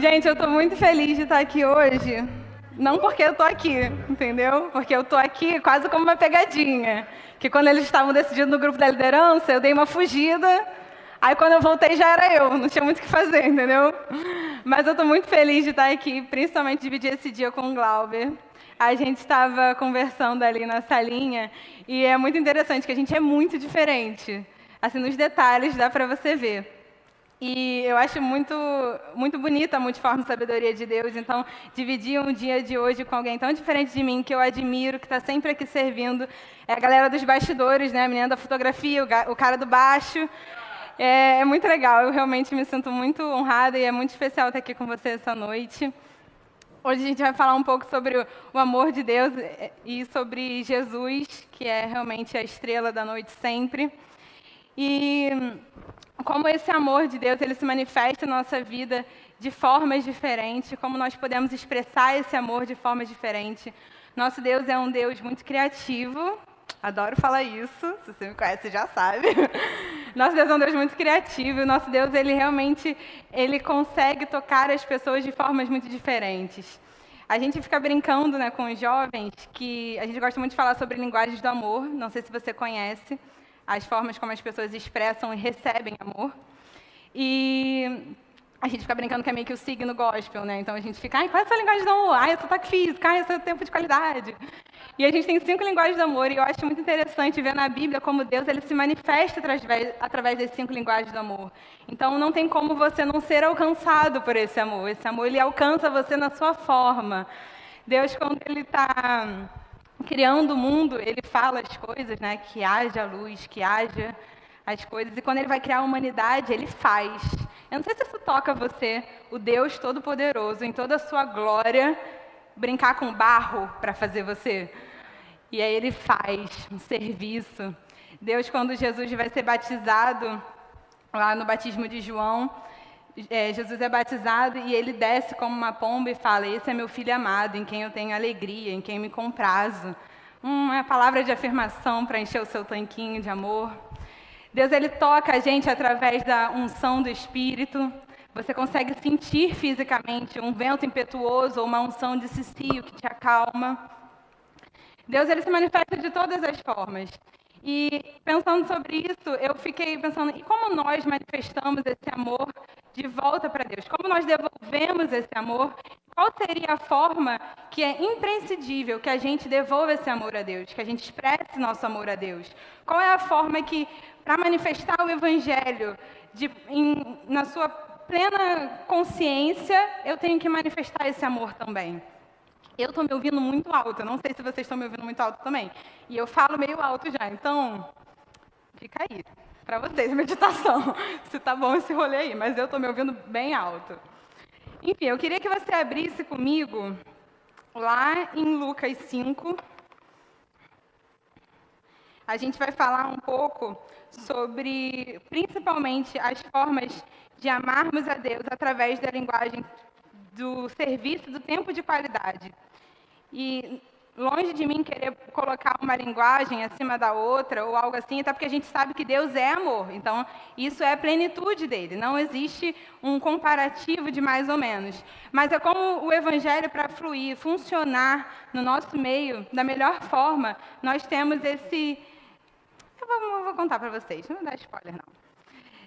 Gente, eu tô muito feliz de estar aqui hoje. Não porque eu tô aqui, entendeu? Porque eu tô aqui quase como uma pegadinha. Que quando eles estavam decidindo no grupo da liderança, eu dei uma fugida. Aí quando eu voltei já era eu, não tinha muito o que fazer, entendeu? Mas eu tô muito feliz de estar aqui, principalmente dividir esse dia com o Glauber. A gente estava conversando ali na salinha e é muito interessante que a gente é muito diferente. Assim, nos detalhes dá para você ver. E eu acho muito bonita a multiforme sabedoria de Deus. Então, dividir um dia de hoje com alguém tão diferente de mim, que eu admiro, que está sempre aqui servindo, é a galera dos bastidores, né? A menina da fotografia, o cara do baixo. É muito legal, eu realmente me sinto muito honrada e é muito especial estar aqui com você essa noite. Hoje a gente vai falar um pouco sobre o amor de Deus e sobre Jesus, que é realmente a estrela da noite sempre. E como esse amor de Deus ele se manifesta na nossa vida de formas diferentes, como nós podemos expressar esse amor de formas diferentes. Nosso Deus é um Deus muito criativo, adoro falar isso, se você me conhece já sabe. Nosso Deus é um Deus muito criativo, e o nosso Deus ele realmente consegue tocar as pessoas de formas muito diferentes. A gente fica brincando, né, com os jovens, que a gente gosta muito de falar sobre linguagens do amor, não sei se você conhece, as formas como as pessoas expressam e recebem amor. E a gente fica brincando que é meio que o signo gospel, né? Então a gente fica, qual é a sua linguagem do amor? É sotaque físico, é seu tempo de qualidade. E a gente tem 5 linguagens do amor, e eu acho muito interessante ver na Bíblia como Deus ele se manifesta através das 5 linguagens do amor. Então não tem como você não ser alcançado por esse amor. Esse amor ele alcança você na sua forma. Deus, quando ele está criando o mundo, ele fala as coisas, né? Que haja luz, que haja as coisas. E quando ele vai criar a humanidade, ele faz. Eu não sei se isso toca você, o Deus Todo-Poderoso, em toda a sua glória, brincar com barro para fazer você. E aí ele faz um serviço. Deus, quando Jesus vai ser batizado, lá no batismo de João, Jesus é batizado e ele desce como uma pomba e fala, esse é meu filho amado, em quem eu tenho alegria, em quem me comprazo. Uma palavra de afirmação para encher o seu tanquinho de amor. Deus ele toca a gente através da unção do Espírito. Você consegue sentir fisicamente um vento impetuoso ou uma unção de cicio que te acalma. Deus ele se manifesta de todas as formas. E pensando sobre isso, eu fiquei pensando, e como nós manifestamos esse amor de volta para Deus? Como nós devolvemos esse amor? Qual seria a forma que é imprescindível que a gente devolva esse amor a Deus, que a gente expresse nosso amor a Deus? Qual é a forma que, para manifestar o Evangelho na sua plena consciência, eu tenho que manifestar esse amor também? Eu estou me ouvindo muito alto, eu não sei se vocês estão me ouvindo muito alto também. E eu falo meio alto já, então fica aí, para vocês, meditação, se tá bom esse rolê aí, mas eu estou me ouvindo bem alto. Enfim, eu queria que você abrisse comigo lá em Lucas 5. A gente vai falar um pouco sobre, principalmente, as formas de amarmos a Deus através da linguagem do serviço, do tempo de qualidade. E longe de mim querer colocar uma linguagem acima da outra ou algo assim, até porque a gente sabe que Deus é amor. Então, isso é a plenitude dele. Não existe um comparativo de mais ou menos. Mas é como o Evangelho, para fluir, funcionar no nosso meio da melhor forma, nós temos esse... Eu vou contar para vocês, não vou dar spoiler, não.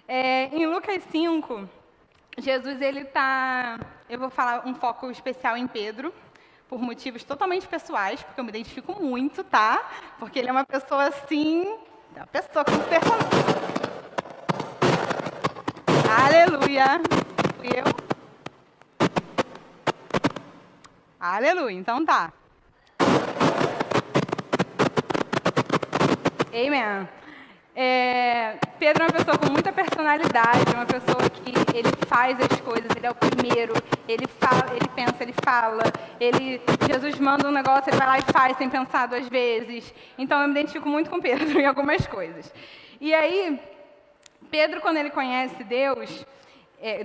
Em Lucas 5... Jesus, eu vou falar um foco especial em Pedro, por motivos totalmente pessoais, porque eu me identifico muito, tá? Porque ele é uma pessoa assim, uma pessoa com personagem. Aleluia! Fui eu? Aleluia, então tá. Amen. Pedro é uma pessoa com muita personalidade, uma pessoa que ele faz as coisas, ele é o primeiro, ele fala, ele pensa, ele fala, Jesus manda um negócio, ele vai lá e faz sem pensar 2 vezes. Então eu me identifico muito com Pedro em algumas coisas. E aí, Pedro, quando ele conhece Deus,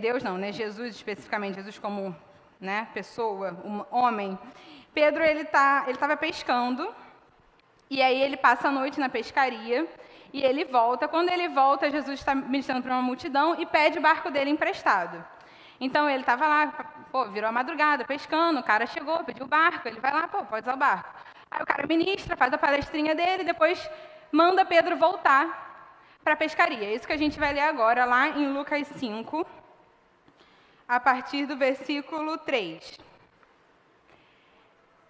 Deus não, né? Jesus especificamente, Jesus como, né, pessoa, um homem. Pedro, ele estava pescando, e aí ele passa a noite na pescaria, e ele volta. Quando ele volta, Jesus está ministrando para uma multidão e pede o barco dele emprestado. Então, ele estava lá, pô, virou a madrugada, pescando, o cara chegou, pediu o barco, ele vai lá, pô, pode usar o barco. Aí o cara ministra, faz a palestrinha dele, depois manda Pedro voltar para a pescaria. É isso que a gente vai ler agora, lá em Lucas 5, a partir do versículo 3.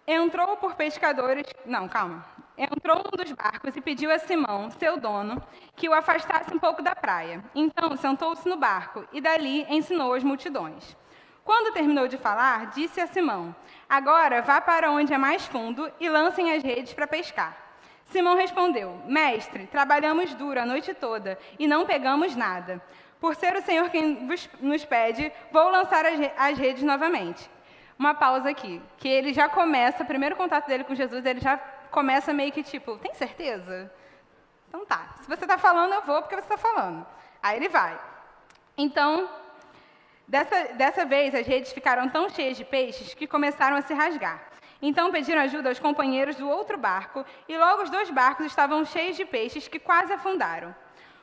Entrou por pescadores... Não, calma. Entrou um dos barcos e pediu a Simão, seu dono, que o afastasse um pouco da praia. Então, sentou-se no barco e dali ensinou as multidões. Quando terminou de falar, disse a Simão, agora vá para onde é mais fundo e lancem as redes para pescar. Simão respondeu, mestre, trabalhamos duro a noite toda e não pegamos nada. Por ser o Senhor quem nos pede, vou lançar as redes novamente. Uma pausa aqui, que ele já começa, o primeiro contato dele com Jesus, ele já começa meio que tipo, tem certeza? Então tá, se você está falando, eu vou porque você está falando. Aí ele vai. Então, dessa vez, as redes ficaram tão cheias de peixes que começaram a se rasgar. Então pediram ajuda aos companheiros do outro barco, e logo os 2 barcos estavam cheios de peixes que quase afundaram.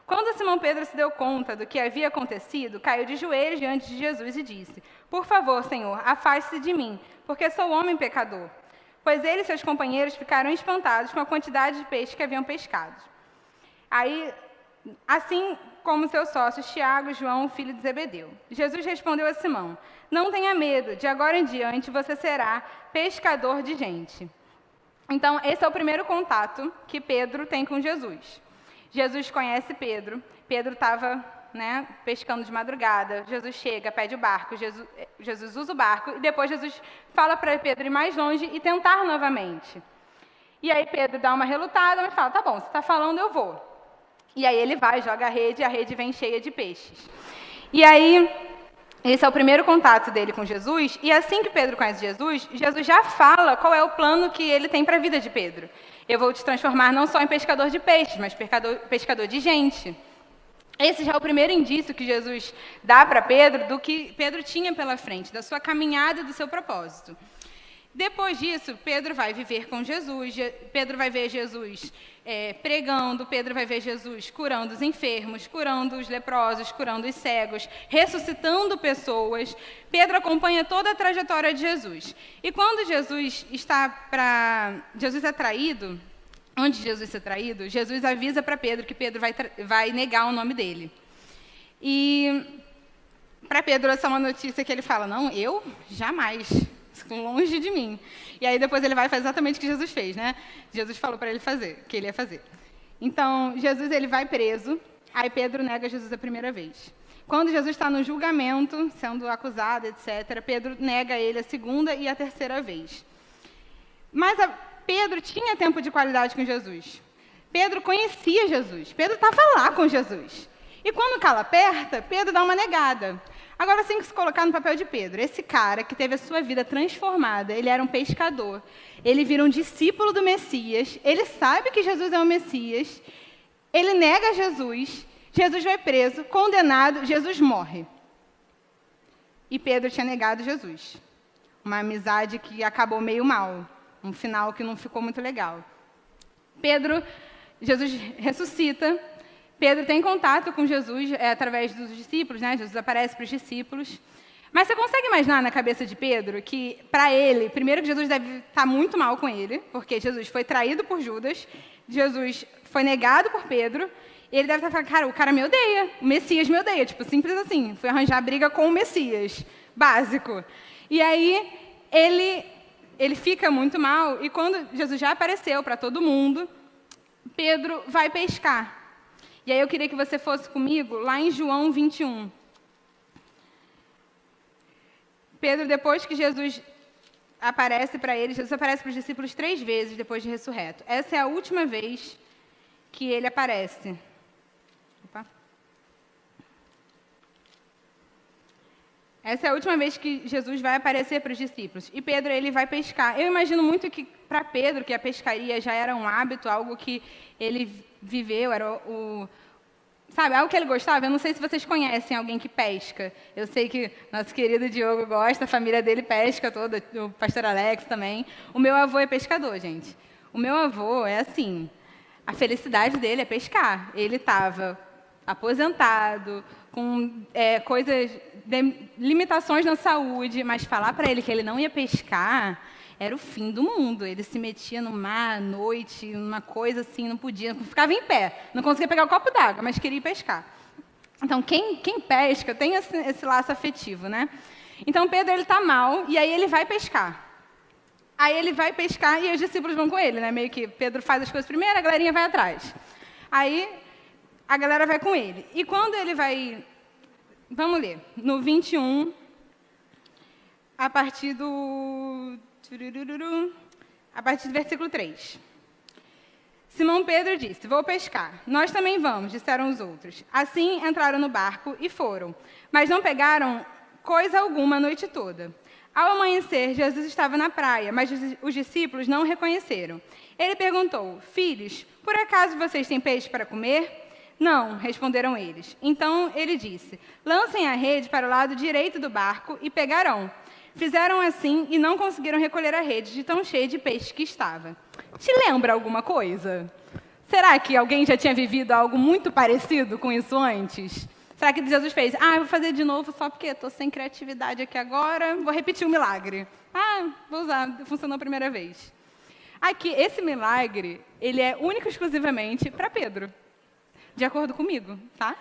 Quando Simão Pedro se deu conta do que havia acontecido, caiu de joelhos diante de Jesus e disse, por favor, Senhor, afaste-se de mim, porque sou homem pecador. Pois ele e seus companheiros ficaram espantados com a quantidade de peixe que haviam pescado. Aí, assim como seus sócios, Tiago e João, filho de Zebedeu. Jesus respondeu a Simão, não tenha medo, de agora em diante você será pescador de gente. Então, esse é o primeiro contato que Pedro tem com Jesus. Jesus conhece Pedro, Pedro estava pescando de madrugada, Jesus chega, pede o barco, Jesus usa o barco, e depois Jesus fala para Pedro ir mais longe e tentar novamente. E aí Pedro dá uma relutada, mas fala, tá bom, você está falando, eu vou. E aí ele vai, joga a rede vem cheia de peixes. E aí, esse é o primeiro contato dele com Jesus, e assim que Pedro conhece Jesus, Jesus já fala qual é o plano que ele tem para a vida de Pedro. Eu vou te transformar não só em pescador de peixes, mas pescador de gente. Esse já é o primeiro indício que Jesus dá para Pedro do que Pedro tinha pela frente, da sua caminhada e do seu propósito. Depois disso, Pedro vai viver com Jesus, Pedro vai ver Jesus pregando, Pedro vai ver Jesus curando os enfermos, curando os leprosos, curando os cegos, ressuscitando pessoas. Pedro acompanha toda a trajetória de Jesus. E quando Jesus é traído, antes de Jesus ser traído, Jesus avisa para Pedro que Pedro vai negar o nome dele. E para Pedro essa é uma notícia que ele fala, não, eu jamais, longe de mim. E aí depois ele vai e faz exatamente o que Jesus fez, né? Jesus falou para ele fazer, que ele ia fazer. Então, Jesus ele vai preso, aí Pedro nega Jesus a primeira vez. Quando Jesus está no julgamento, sendo acusado, etc., Pedro nega ele a segunda e a terceira vez. Mas Pedro tinha tempo de qualidade com Jesus. Pedro conhecia Jesus. Pedro estava lá com Jesus. E quando o calo aperta, Pedro dá uma negada. Agora, tem que se colocar no papel de Pedro. Esse cara que teve a sua vida transformada, ele era um pescador. Ele vira um discípulo do Messias. Ele sabe que Jesus é o Messias. Ele nega Jesus. Jesus vai preso, condenado. Jesus morre. E Pedro tinha negado Jesus. Uma amizade que acabou meio mal. Um final que não ficou muito legal. Jesus ressuscita. Pedro tem contato com Jesus através dos discípulos, né? Jesus aparece para os discípulos. Mas você consegue imaginar na cabeça de Pedro que, para ele, primeiro que Jesus deve estar muito mal com ele, porque Jesus foi traído por Judas, Jesus foi negado por Pedro, e ele deve estar falando, cara, o cara me odeia, o Messias me odeia, tipo, simples assim, foi arranjar briga com o Messias, básico. E aí, ele fica muito mal, e quando Jesus já apareceu para todo mundo, Pedro vai pescar. E aí eu queria que você fosse comigo lá em João 21. Pedro, depois que Jesus aparece para ele, Jesus aparece para os discípulos 3 vezes depois de ressurreto. Essa é a última vez que ele aparece. Opa. Essa é a última vez que Jesus vai aparecer para os discípulos. E Pedro, ele vai pescar. Eu imagino muito que, para Pedro, que a pescaria já era um hábito, algo que ele viveu, era sabe, algo que ele gostava. Eu não sei se vocês conhecem alguém que pesca. Eu sei que nosso querido Diogo gosta, a família dele pesca toda, o pastor Alex também. O meu avô é pescador, gente. O meu avô é assim, a felicidade dele é pescar. Ele estava aposentado, com limitações na saúde, mas falar para ele que ele não ia pescar era o fim do mundo. Ele se metia no mar à noite, uma coisa assim, não podia, ficava em pé, não conseguia pegar um copo d'água, mas queria ir pescar. Então, quem pesca tem esse laço afetivo, né? Então, Pedro, ele está mal, e aí ele vai pescar. Aí ele vai pescar e os discípulos vão com ele, né? Meio que Pedro faz as coisas primeiro, a galerinha vai atrás. Aí a galera vai com ele. E quando ele vai... Vamos ler. No 21, a partir do versículo 3. Simão Pedro disse, vou pescar. Nós também vamos, disseram os outros. Assim entraram no barco e foram. Mas não pegaram coisa alguma a noite toda. Ao amanhecer, Jesus estava na praia, mas os discípulos não o reconheceram. Ele perguntou, filhos, por acaso vocês têm peixe para comer? Não, responderam eles. Então ele disse, lancem a rede para o lado direito do barco e pegarão. Fizeram assim e não conseguiram recolher a rede de tão cheia de peixe que estava. Te lembra alguma coisa? Será que alguém já tinha vivido algo muito parecido com isso antes? Será que Jesus fez? Eu vou fazer de novo só porque estou sem criatividade aqui agora, vou repetir o milagre. Vou usar, funcionou a primeira vez. Aqui, esse milagre, ele é único e exclusivamente para Pedro. De acordo comigo, tá?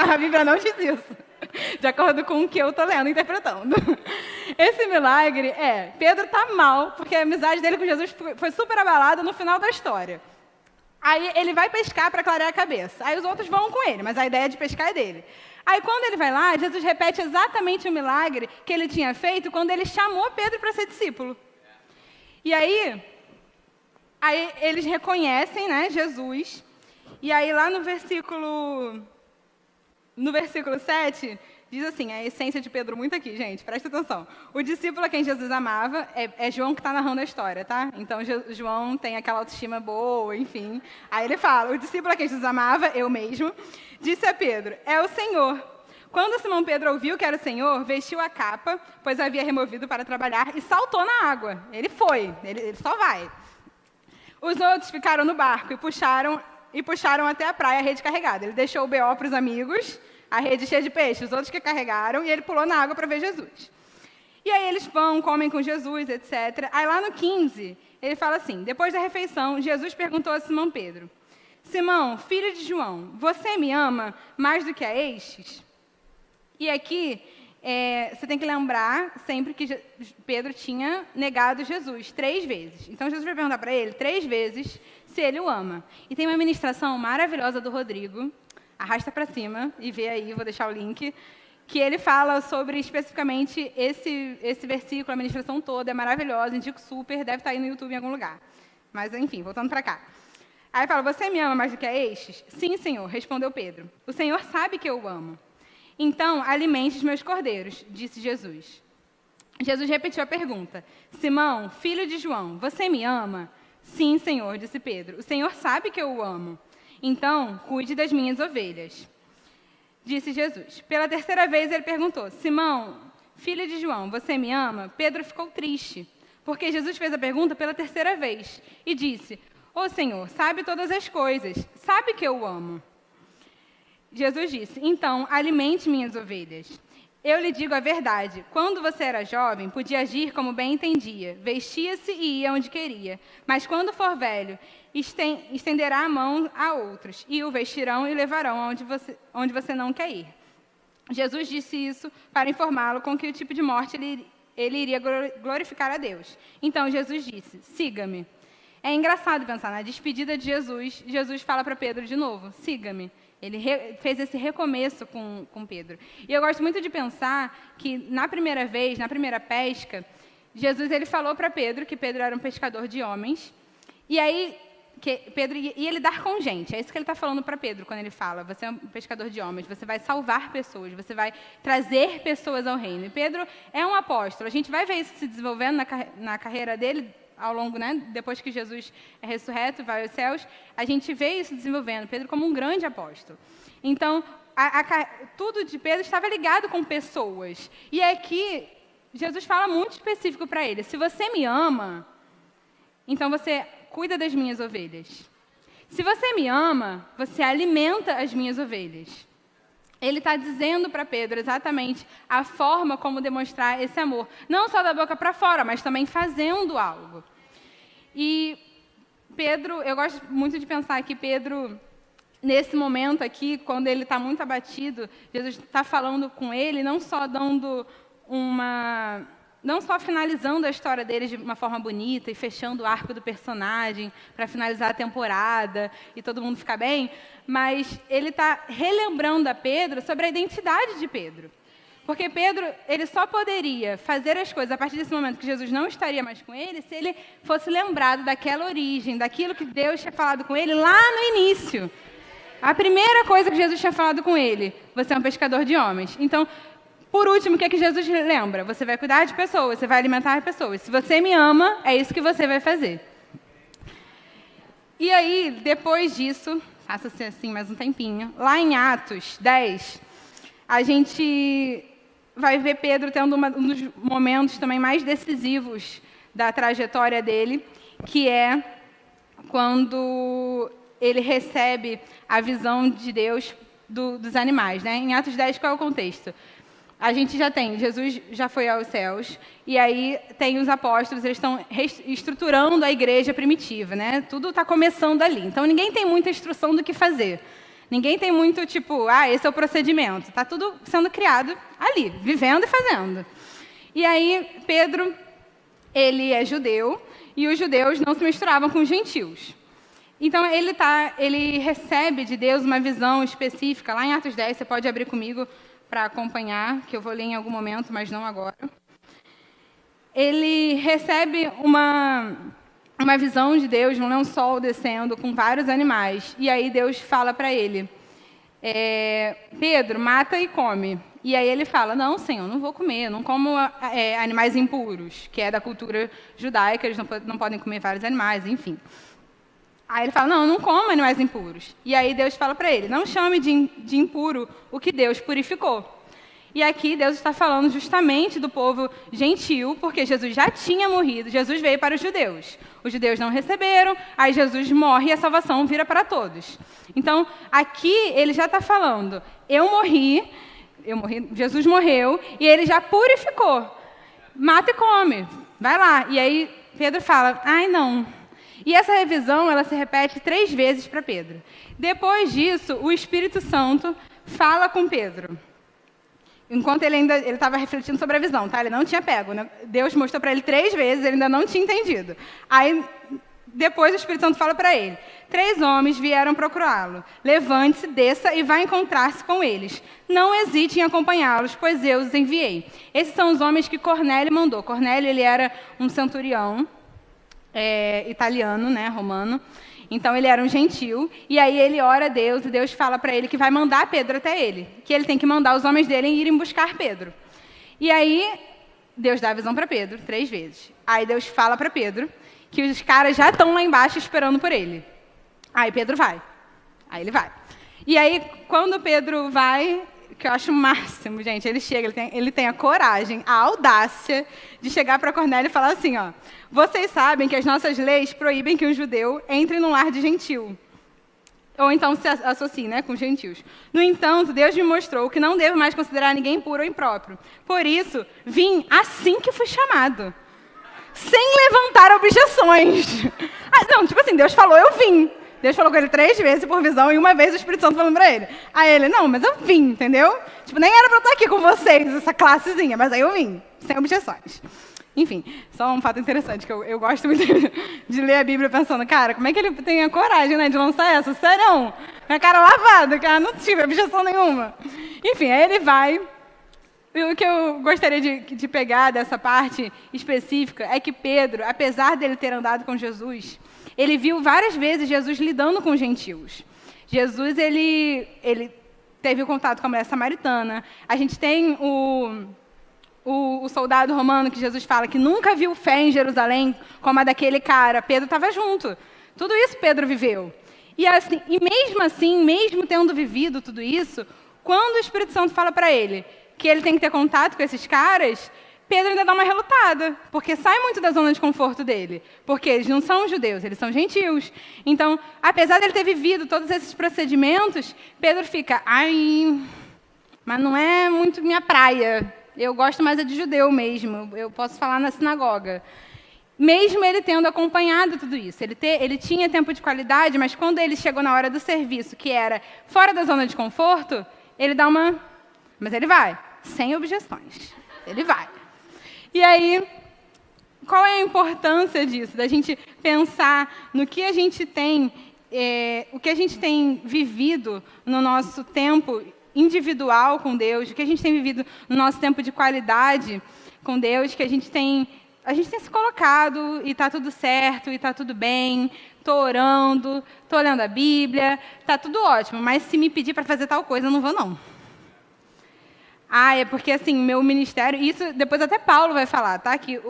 A Bíblia não diz isso. De acordo com o que eu estou lendo, interpretando. Esse milagre Pedro está mal, porque a amizade dele com Jesus foi super abalada no final da história. Aí ele vai pescar para clarear a cabeça. Aí os outros vão com ele, mas a ideia de pescar é dele. Aí quando ele vai lá, Jesus repete exatamente o milagre que ele tinha feito quando ele chamou Pedro para ser discípulo. E aí eles reconhecem, né, Jesus. E aí lá no versículo 7, diz assim, a essência de Pedro muito aqui, gente, presta atenção. O discípulo a quem Jesus amava, é João que está narrando a história, tá? Então, João tem aquela autoestima boa, enfim. Aí ele fala, o discípulo a quem Jesus amava, eu mesmo, disse a Pedro, é o Senhor. Quando Simão Pedro ouviu que era o Senhor, vestiu a capa, pois havia removido para trabalhar, e saltou na água. Ele foi, ele só vai. Os outros ficaram no barco e puxaram até a praia a rede carregada. Ele deixou o BO para os amigos, a rede cheia de peixe, os outros que carregaram, e ele pulou na água para ver Jesus. E aí eles vão, comem com Jesus, etc. Aí lá no 15, ele fala assim, depois da refeição, Jesus perguntou a Simão Pedro, Simão, filho de João, você me ama mais do que a estes? E aqui, você tem que lembrar sempre que Pedro tinha negado Jesus 3 vezes. Então Jesus vai perguntar para ele 3 vezes se ele o ama. E tem uma ministração maravilhosa do Rodrigo, arrasta para cima e vê aí, vou deixar o link, que ele fala sobre especificamente esse versículo, a ministração toda, é maravilhosa, indico super, deve estar aí no YouTube em algum lugar. Mas, enfim, voltando para cá. Aí fala, você me ama mais do que a estes? Sim, Senhor, respondeu Pedro. O Senhor sabe que eu o amo. Então, alimente os meus cordeiros, disse Jesus. Jesus repetiu a pergunta. Simão, filho de João, você me ama? Sim, Senhor, disse Pedro. O Senhor sabe que eu o amo. Então, cuide das minhas ovelhas, disse Jesus. Pela 3ª vez ele perguntou, Simão, filho de João, você me ama? Pedro ficou triste, porque Jesus fez a pergunta pela 3ª vez e disse, ô Senhor, sabe todas as coisas, sabe que eu o amo. Jesus disse, então, alimente minhas ovelhas. Eu lhe digo a verdade, quando você era jovem, podia agir como bem entendia, vestia-se e ia onde queria. Mas quando for velho, estenderá a mão a outros, e o vestirão e levarão onde você não quer ir. Jesus disse isso para informá-lo com que tipo de morte ele iria glorificar a Deus. Então Jesus disse, siga-me. É engraçado pensar, na despedida de Jesus, Jesus fala para Pedro de novo, siga-me. Ele fez esse recomeço com Pedro. E eu gosto muito de pensar que, na primeira vez, na primeira pesca, Jesus ele falou para Pedro que Pedro era um pescador de homens. E aí, que Pedro ia lidar com gente. É isso que ele está falando para Pedro quando ele fala, você é um pescador de homens, você vai salvar pessoas, você vai trazer pessoas ao reino. E Pedro é um apóstolo. A gente vai ver isso se desenvolvendo na carreira dele, ao longo, né, depois que Jesus é ressurreto, vai aos céus, a gente vê isso desenvolvendo, Pedro como um grande apóstolo. Então, tudo de Pedro estava ligado com pessoas. E aqui, Jesus fala muito específico para ele, se você me ama, então você cuida das minhas ovelhas. Se você me ama, você alimenta as minhas ovelhas. Ele está dizendo para Pedro exatamente a forma como demonstrar esse amor. Não só da boca para fora, mas também fazendo algo. E Pedro, eu gosto muito de pensar que Pedro, nesse momento aqui, quando ele está muito abatido, Jesus está falando com ele, não só finalizando a história dele de uma forma bonita e fechando o arco do personagem para finalizar a temporada e todo mundo ficar bem, mas ele está relembrando a Pedro sobre a identidade de Pedro. Porque Pedro, ele só poderia fazer as coisas a partir desse momento que Jesus não estaria mais com ele, se ele fosse lembrado daquela origem, daquilo que Deus tinha falado com ele lá no início. A primeira coisa que Jesus tinha falado com ele: você é um pescador de homens. Então, por último, o que é que Jesus lembra? Você vai cuidar de pessoas, você vai alimentar pessoas. Se você me ama, é isso que você vai fazer. E aí, depois disso, faça-se assim mais um tempinho, lá em Atos 10, a gente vai ver Pedro tendo um dos momentos também mais decisivos da trajetória dele, que é quando ele recebe a visão de Deus dos animais, né? Em Atos 10, qual é o contexto? A gente já tem, Jesus já foi aos céus, e aí tem os apóstolos, eles estão estruturando a igreja primitiva, né? Tudo está começando ali. Então, ninguém tem muita instrução do que fazer. Ninguém tem muito, tipo, esse é o procedimento. Está tudo sendo criado ali, vivendo e fazendo. E aí, Pedro, ele é judeu, e os judeus não se misturavam com os gentios. Então, ele recebe de Deus uma visão específica. Lá em Atos 10, você pode abrir comigo para acompanhar, que eu vou ler em algum momento, mas não agora. Ele recebe uma visão de Deus, um lençol descendo com vários animais. E aí Deus fala para ele, Pedro, mata e come. E aí ele fala, não, Senhor, não vou comer, não como animais impuros, que é da cultura judaica, eles não podem comer vários animais, enfim. Aí ele fala, não como animais impuros. E aí Deus fala para ele, não chame de impuro o que Deus purificou. E aqui Deus está falando justamente do povo gentil, porque Jesus já tinha morrido, Jesus veio para os judeus não receberam, aí Jesus morre e a salvação vira para todos. Então, aqui ele já está falando, eu morri, Jesus morreu, e ele já purificou. Mata e come, vai lá. E aí Pedro fala, não. E essa revisão, ela se repete 3 vezes para Pedro. Depois disso, o Espírito Santo fala com Pedro. Enquanto ele estava refletindo sobre a visão, tá? Ele não tinha pego, né? Deus mostrou para ele 3 vezes, ele ainda não tinha entendido. Aí, depois o Espírito Santo fala para ele, 3 homens vieram procurá-lo. Levante-se, desça e vá encontrar-se com eles. Não hesite em acompanhá-los, pois eu os enviei. Esses são os homens que Cornélio mandou. Cornélio, ele era um centurião, italiano, né, romano. Então, ele era um gentil, e aí ele ora a Deus, e Deus fala para ele que vai mandar Pedro até ele, que ele tem que mandar os homens dele irem buscar Pedro. E aí, Deus dá a visão para Pedro 3 vezes. Aí Deus fala para Pedro que os caras já estão lá embaixo esperando por ele. Aí Pedro vai. Aí ele vai. E aí, quando Pedro vai, que eu acho o máximo, gente, ele chega, ele tem a coragem, a audácia de chegar para Cornélio e falar assim, vocês sabem que as nossas leis proíbem que um judeu entre num lar de gentil. Ou então se associe, né, com gentios. No entanto, Deus me mostrou que não devo mais considerar ninguém impuro ou impróprio. Por isso, vim assim que fui chamado. Sem levantar objeções. Tipo assim, Deus falou, eu vim. Deus falou com ele 3 vezes por visão e uma vez o Espírito Santo falando para ele. Aí ele, não, mas eu vim, entendeu? Nem era para eu estar aqui com vocês, essa classezinha, mas aí eu vim, sem objeções. Enfim, só um fato interessante, que eu gosto muito de ler a Bíblia pensando, cara, como é que ele tem a coragem, né, de lançar essa? Sério? Minha cara lavada, cara, não tive objeção nenhuma. Enfim, aí ele vai. E o que eu gostaria de pegar dessa parte específica é que Pedro, apesar dele ter andado com Jesus, ele viu várias vezes Jesus lidando com gentios. Jesus, ele teve contato com a mulher samaritana. A gente tem o soldado romano que Jesus fala que nunca viu fé em Jerusalém como a daquele cara. Pedro estava junto. Tudo isso Pedro viveu. E mesmo assim, mesmo tendo vivido tudo isso, quando o Espírito Santo fala para ele que ele tem que ter contato com esses caras, Pedro ainda dá uma relutada, porque sai muito da zona de conforto dele. Porque eles não são judeus, eles são gentios. Então, apesar de ele ter vivido todos esses procedimentos, Pedro fica, ai, mas não é muito minha praia. Eu gosto mais de judeu mesmo, eu posso falar na sinagoga. Mesmo ele tendo acompanhado tudo isso. Ele tinha tempo de qualidade, mas quando ele chegou na hora do serviço, que era fora da zona de conforto, ele dá uma... Mas ele vai, sem objeções. Ele vai. E aí, qual é a importância disso? Da gente pensar no que a gente tem, o que a gente tem vivido no nosso tempo individual com Deus, o que a gente tem vivido no nosso tempo de qualidade com Deus, que a gente tem se colocado e está tudo certo, e está tudo bem, estou orando, estou lendo a Bíblia, está tudo ótimo, mas se me pedir para fazer tal coisa, eu não vou, não. Ah, é porque, assim, meu ministério... Isso depois até Paulo vai falar, tá? Que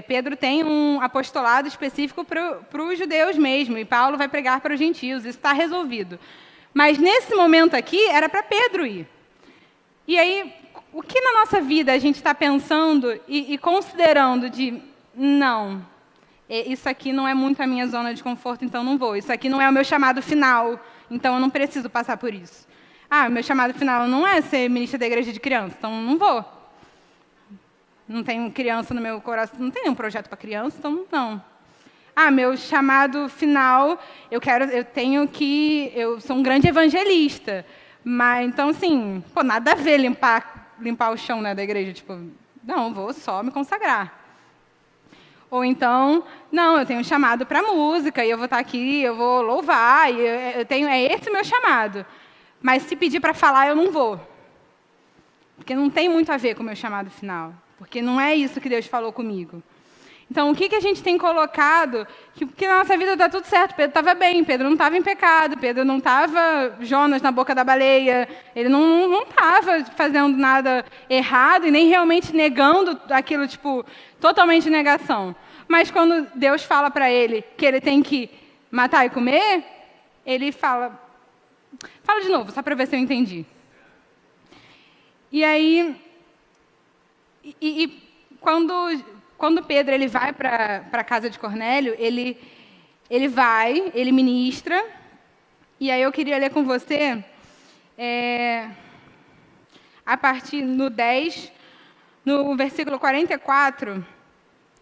Pedro tem um apostolado específico para os judeus mesmo, e Paulo vai pregar para os gentios, isso está resolvido. Mas, nesse momento aqui, era para Pedro ir. E aí, o que na nossa vida a gente está pensando e considerando de... Não, isso aqui não é muito a minha zona de conforto, então não vou. Isso aqui não é o meu chamado final, então eu não preciso passar por isso. Ah, meu chamado final não é ser ministra da igreja de criança, então não vou. Não tenho criança no meu coração, não tenho nenhum projeto para criança, então não. Ah, meu chamado final, eu sou um grande evangelista, mas então assim, pô, nada a ver limpar o chão, né, da igreja, tipo, não, vou só me consagrar. Ou então, não, eu tenho um chamado para música, e eu vou estar aqui, eu vou louvar, e é esse o meu chamado. Mas se pedir para falar, eu não vou. Porque não tem muito a ver com o meu chamado final. Porque não é isso que Deus falou comigo. Então, o que a gente tem colocado? Que na nossa vida está tudo certo. Pedro estava bem, Pedro não estava em pecado, Pedro não estava Jonas na boca da baleia, ele não estava fazendo nada errado e nem realmente negando aquilo, tipo, totalmente negação. Mas quando Deus fala para ele que ele tem que matar e comer, ele fala... Fala de novo, só para ver se eu entendi. E aí, quando Pedro ele vai para a casa de Cornélio, ele ministra, e aí eu queria ler com você, a partir no 10, no versículo 44,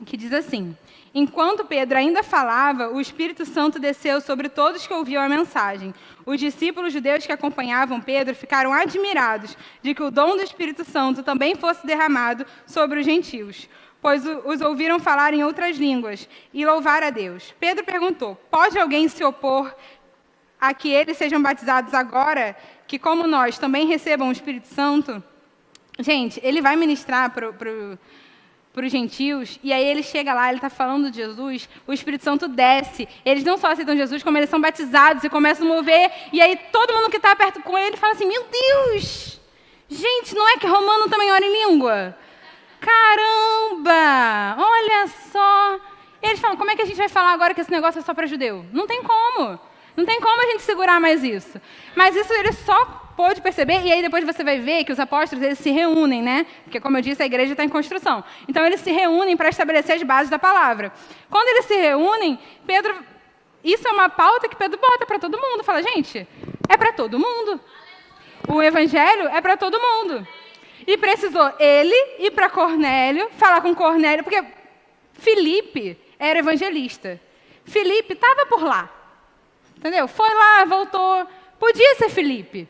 que diz assim: Enquanto Pedro ainda falava, o Espírito Santo desceu sobre todos que ouviam a mensagem. Os discípulos judeus que acompanhavam Pedro ficaram admirados de que o dom do Espírito Santo também fosse derramado sobre os gentios, pois os ouviram falar em outras línguas e louvar a Deus. Pedro perguntou: Pode alguém se opor a que eles sejam batizados agora, que como nós também recebam o Espírito Santo? Gente, ele vai ministrar para os gentios, e aí ele chega lá, ele está falando de Jesus, o Espírito Santo desce, eles não só aceitam Jesus, como eles são batizados e começam a mover, e aí todo mundo que está perto com ele fala assim: meu Deus, gente, não é que romano também ora em língua? Caramba, olha só. E eles falam: como é que a gente vai falar agora que esse negócio é só para judeu? Não tem como. Não tem como a gente segurar mais isso. Mas isso ele só pôde perceber, e aí depois você vai ver que os apóstolos eles se reúnem, né? Porque, como eu disse, a igreja está em construção. Então, eles se reúnem para estabelecer as bases da palavra. Quando eles se reúnem, Pedro... Isso é uma pauta que Pedro bota para todo mundo. Fala: gente, é para todo mundo. O evangelho é para todo mundo. E precisou ele ir para Cornélio, falar com Cornélio, porque Filipe era evangelista. Filipe estava por lá. Entendeu? Foi lá, voltou. Podia ser Filipe.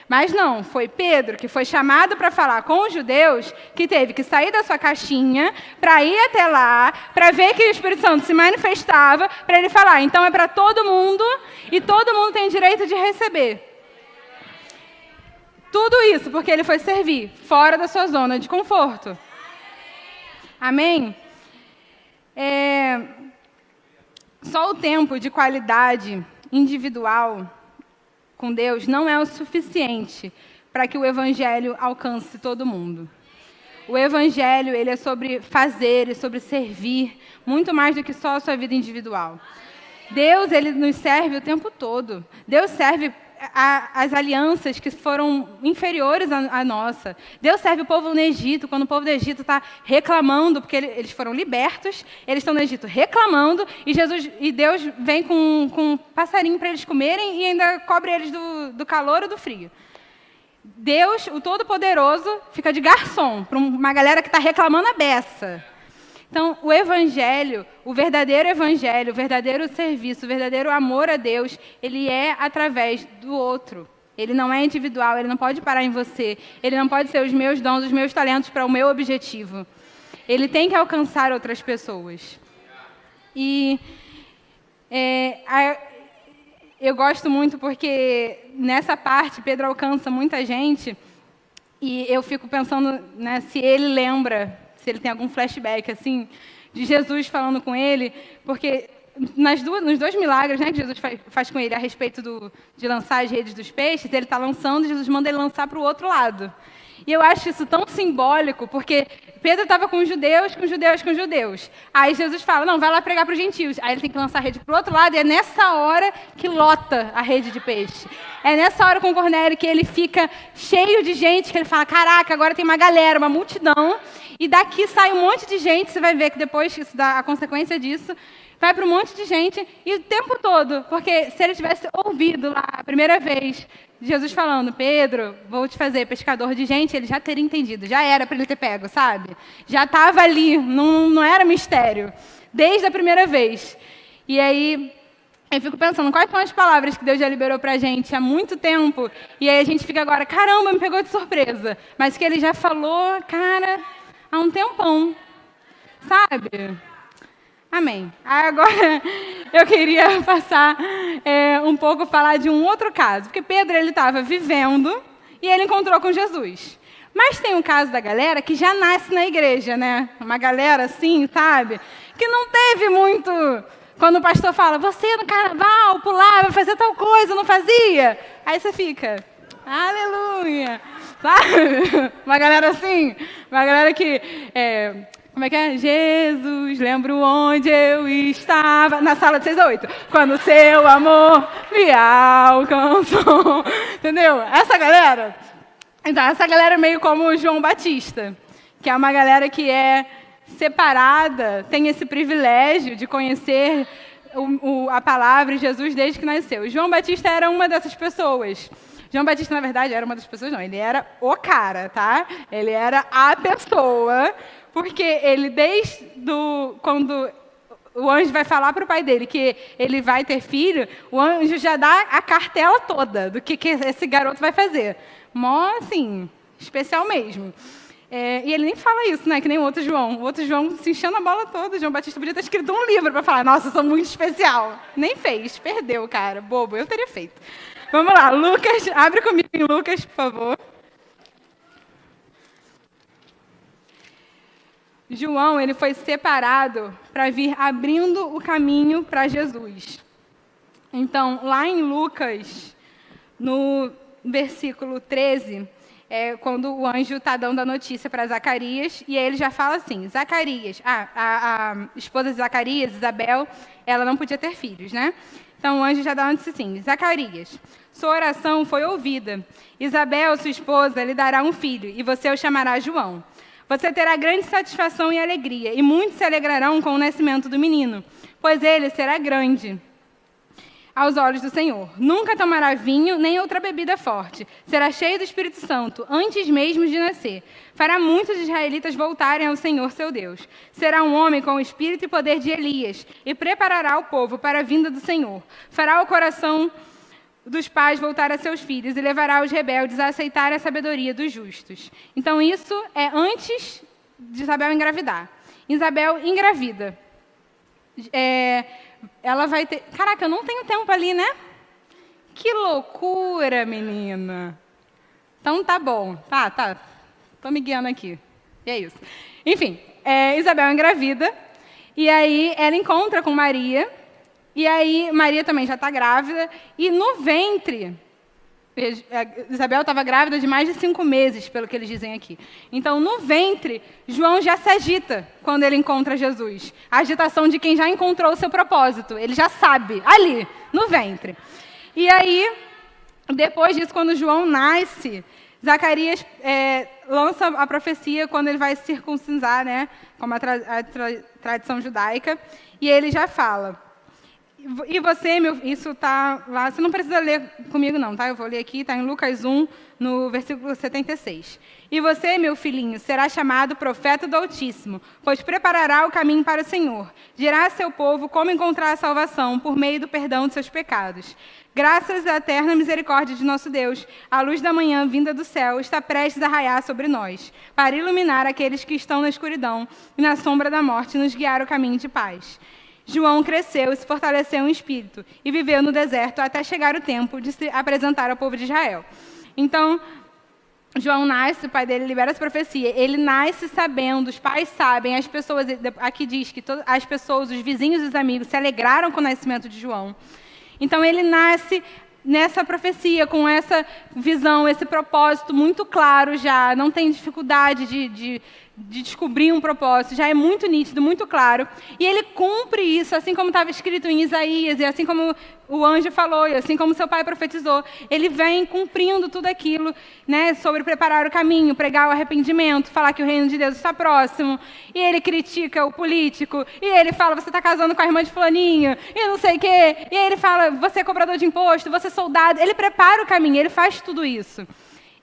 Mas não, foi Pedro que foi chamado para falar com os judeus, que teve que sair da sua caixinha para ir até lá, para ver que o Espírito Santo se manifestava, para ele falar: então é para todo mundo e todo mundo tem direito de receber. Tudo isso porque ele foi servir fora da sua zona de conforto. Amém? Só o tempo de qualidade individual com Deus não é o suficiente para que o evangelho alcance todo mundo. O evangelho ele é sobre fazer e sobre servir, muito mais do que só a sua vida individual. Deus ele nos serve o tempo todo. Deus serve as alianças que foram inferiores à nossa. Deus serve o povo no Egito, quando o povo do Egito está reclamando, porque eles foram libertos, eles estão no Egito reclamando, e Deus vem com um passarinho para eles comerem e ainda cobre eles do calor ou do frio. Deus, o Todo-Poderoso, fica de garçom para uma galera que está reclamando a beça. Então, o evangelho, o verdadeiro serviço, o verdadeiro amor a Deus, ele é através do outro. Ele não é individual, ele não pode parar em você. Ele não pode ser os meus dons, os meus talentos para o meu objetivo. Ele tem que alcançar outras pessoas. E eu gosto muito porque nessa parte Pedro alcança muita gente e eu fico pensando, né, se ele lembra, se ele tem algum flashback assim de Jesus falando com ele, porque nos dois milagres, né, que Jesus faz com ele a respeito de lançar as redes dos peixes, ele está lançando e Jesus manda ele lançar para o outro lado. E eu acho isso tão simbólico, porque Pedro estava com judeus. Aí Jesus fala, não, vai lá pregar para os gentios. Aí ele tem que lançar a rede para o outro lado, e é nessa hora que lota a rede de peixe. É nessa hora com o Cornélio que ele fica cheio de gente, que ele fala, caraca, agora tem uma galera, uma multidão, e daqui sai um monte de gente, você vai ver que depois isso dá a consequência disso, vai para um monte de gente, e o tempo todo, porque se ele tivesse ouvido lá a primeira vez, Jesus falando, Pedro, vou te fazer pescador de gente, ele já teria entendido, já era para ele ter pego, sabe? Já estava ali, não era mistério, desde a primeira vez. E aí, eu fico pensando, quais são as palavras que Deus já liberou para a gente há muito tempo, e aí a gente fica agora, caramba, me pegou de surpresa, mas que ele já falou, cara, há um tempão, sabe? Amém. Agora, eu queria passar um pouco, falar de um outro caso. Porque Pedro, ele estava vivendo e ele encontrou com Jesus. Mas tem um caso da galera que já nasce na igreja, né? Uma galera assim, sabe? Que não teve muito... Quando o pastor fala, você no carnaval, pulava, fazer tal coisa, não fazia? Aí você fica, aleluia. Sabe? Uma galera assim, uma galera que... Como é que é? Jesus, lembro onde eu estava, na sala de 6 a 8, quando o seu amor me alcançou. Entendeu? Essa galera, então, essa galera é meio como o João Batista, que é uma galera que é separada, tem esse privilégio de conhecer a palavra de Jesus desde que nasceu. O João Batista era uma dessas pessoas. João Batista, na verdade, era uma das pessoas, não, ele era o cara, tá? Ele era a pessoa... Porque ele, quando o anjo vai falar para o pai dele que ele vai ter filho, o anjo já dá a cartela toda do que esse garoto vai fazer. Mó, assim, especial mesmo. E ele nem fala isso, né? Que nem o outro João. O outro João se enchendo a bola toda. O João Batista podia ter escrito um livro para falar, nossa, eu sou muito especial. Nem fez, perdeu, cara. Bobo, eu teria feito. Vamos lá, Lucas, abre comigo em Lucas, por favor. João, ele foi separado para vir abrindo o caminho para Jesus. Então, lá em Lucas, no versículo 13, quando o anjo está dando a notícia para Zacarias, e aí ele já fala assim, Zacarias, a esposa de Zacarias, Isabel, ela não podia ter filhos, né? Então, o anjo já dá uma notícia assim, Zacarias, sua oração foi ouvida. Isabel, sua esposa, lhe dará um filho, e você o chamará João. Você terá grande satisfação e alegria, e muitos se alegrarão com o nascimento do menino, pois ele será grande aos olhos do Senhor. Nunca tomará vinho, nem outra bebida forte. Será cheio do Espírito Santo, antes mesmo de nascer. Fará muitos israelitas voltarem ao Senhor, seu Deus. Será um homem com o espírito e poder de Elias, e preparará o povo para a vinda do Senhor. Fará o coração dos pais voltar a seus filhos e levará os rebeldes a aceitar a sabedoria dos justos. Então, isso é antes de Isabel engravidar. Isabel engravida. Ela vai ter... Caraca, eu não tenho tempo ali, né? Que loucura, menina. Então, tá bom. Tá. Tô me guiando aqui. E é isso. Enfim, Isabel engravida. E aí, ela encontra com Maria... E aí, Maria também já está grávida, e no ventre, Isabel estava grávida de mais de 5 meses, pelo que eles dizem aqui. Então, no ventre, João já se agita quando ele encontra Jesus. A agitação de quem já encontrou o seu propósito, ele já sabe, ali, no ventre. E aí, Depois disso, quando João nasce, Zacarias lança a profecia quando ele vai se circuncidar, né, como a tradição judaica, e ele já fala. E você, isso está lá, você não precisa ler comigo não, tá? Eu vou ler aqui, está em Lucas 1, no versículo 76. E você, meu filhinho, será chamado profeta do Altíssimo, pois preparará o caminho para o Senhor. Dirá a seu povo como encontrar a salvação por meio do perdão de seus pecados. Graças à eterna misericórdia de nosso Deus, a luz da manhã vinda do céu está prestes a raiar sobre nós, para iluminar aqueles que estão na escuridão e na sombra da morte e nos guiar o caminho de paz. João cresceu e se fortaleceu em espírito e viveu no deserto até chegar o tempo de se apresentar ao povo de Israel. Então, João nasce, o pai dele libera essa profecia. Ele nasce sabendo, os pais sabem, as pessoas, aqui diz que as pessoas, os vizinhos e os amigos se alegraram com o nascimento de João. Então, ele nasce nessa profecia, com essa visão, esse propósito muito claro já, não tem dificuldade de descobrir um propósito, já é muito nítido, muito claro, e ele cumpre isso, assim como estava escrito em Isaías, e assim como o anjo falou, e assim como seu pai profetizou, ele vem cumprindo tudo aquilo, né, sobre preparar o caminho, pregar o arrependimento, falar que o reino de Deus está próximo, e ele critica o político, e ele fala, você está casando com a irmã de fulaninho, e não sei o quê, e aí ele fala, você é cobrador de imposto, você é soldado, ele prepara o caminho, ele faz tudo isso.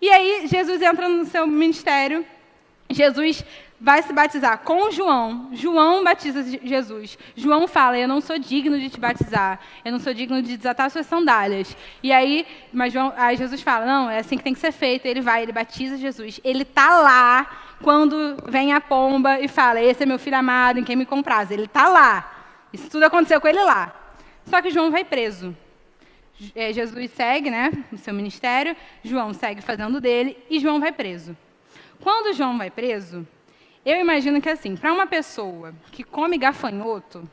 E aí Jesus entra no seu ministério. Jesus vai se batizar com João. João batiza Jesus. João fala, eu não sou digno de te batizar. Eu não sou digno de desatar suas sandálias. E aí, aí Jesus fala, não, é assim que tem que ser feito. Ele vai, ele batiza Jesus. Ele está lá quando vem a pomba e fala, esse é meu filho amado, em quem me compraz. Ele está lá. Isso tudo aconteceu com ele lá. Só que João vai preso. Jesus segue, né, no seu ministério. João segue fazendo dele e João vai preso. Quando João vai preso, eu imagino que, assim, para uma pessoa que come gafanhoto,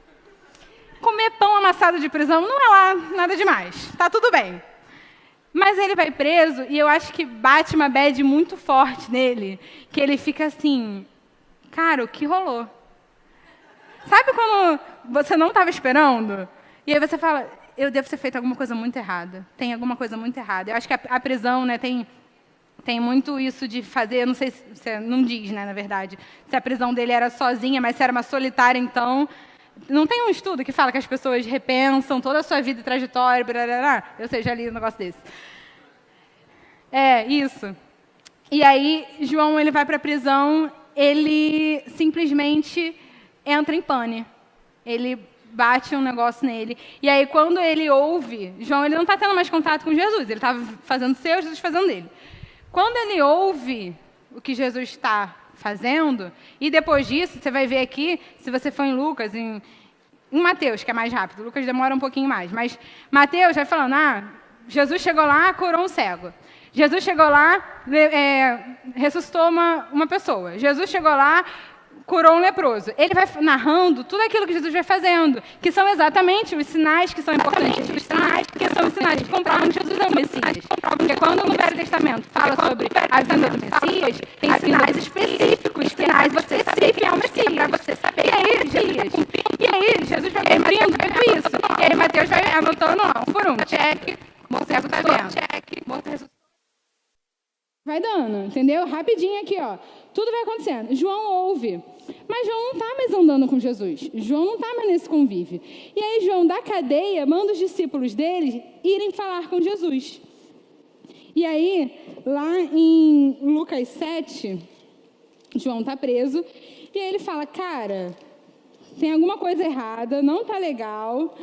comer pão amassado de prisão não é lá nada demais, tá tudo bem. Mas ele vai preso e eu acho que bate uma bad muito forte nele, que ele fica assim, cara, o que rolou? Sabe quando você não estava esperando? E aí você fala, eu devo ter feito alguma coisa muito errada, tem alguma coisa muito errada. Eu acho que a prisão, né, tem muito isso de fazer, não sei se não diz, né, na verdade, se a prisão dele era sozinha, mas se era uma solitária, então... Não tem um estudo que fala que as pessoas repensam toda a sua vida e trajetória, blá. Eu sei, já li um negócio desse. É, isso. E aí, João, ele vai para a prisão, ele simplesmente entra em pane. Ele bate um negócio nele. E aí, quando ele ouve, João, ele não está tendo mais contato com Jesus, ele estava fazendo o seu, Jesus fazendo dele. Quando ele ouve o que Jesus está fazendo, e depois disso, você vai ver aqui, se você for em Lucas, em Mateus, que é mais rápido, Lucas demora um pouquinho mais, mas Mateus vai falando, Jesus chegou lá, curou um cego. Jesus chegou lá, ressuscitou uma pessoa. Jesus chegou lá, curou um leproso. Ele vai narrando tudo aquilo que Jesus vai fazendo, que são exatamente os sinais que são importantes, os sinais que são os sinais que comprovam que Jesus é o Messias. Porque quando no Velho Testamento fala sobre a vinda do Messias, tem sinais específicos, sinais você saber que é o Messias, para você saber que é ele. E aí, Jesus vai cumprindo tudo isso. E aí, Mateus vai anotando um por um. Check, cego tá vendo. Check, vai dando, entendeu? Rapidinho aqui, ó. Tudo vai acontecendo. João ouve. Mas João não está mais andando com Jesus. João não está mais nesse convívio. E aí João, da cadeia, manda os discípulos dele irem falar com Jesus. E aí, lá em Lucas 7, João está preso. E aí ele fala, cara, tem alguma coisa errada, não está legal.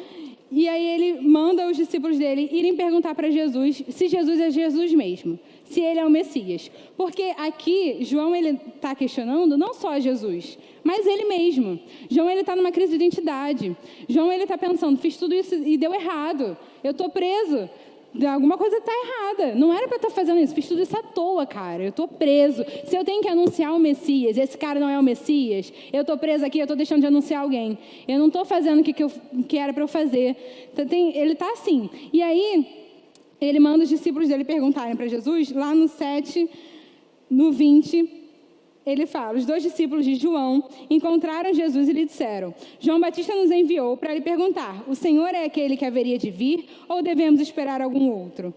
E aí ele manda os discípulos dele irem perguntar para Jesus se Jesus é Jesus mesmo, se ele é o Messias. Porque aqui, João ele está questionando não só Jesus, mas ele mesmo. João ele está numa crise de identidade. João ele está pensando, fiz tudo isso e deu errado. Eu estou preso. Alguma coisa está errada. Não era para estar fazendo isso. Fiz tudo isso à toa, cara. Eu estou preso. Se eu tenho que anunciar o Messias, esse cara não é o Messias, eu estou preso aqui, eu estou deixando de anunciar alguém. Eu não estou fazendo o que era para eu fazer. Ele está assim. E aí, ele manda os discípulos dele perguntarem para Jesus, lá no 7, no 20, ele fala, os 2 discípulos de João encontraram Jesus e lhe disseram, João Batista nos enviou para lhe perguntar, o Senhor é aquele que haveria de vir ou devemos esperar algum outro?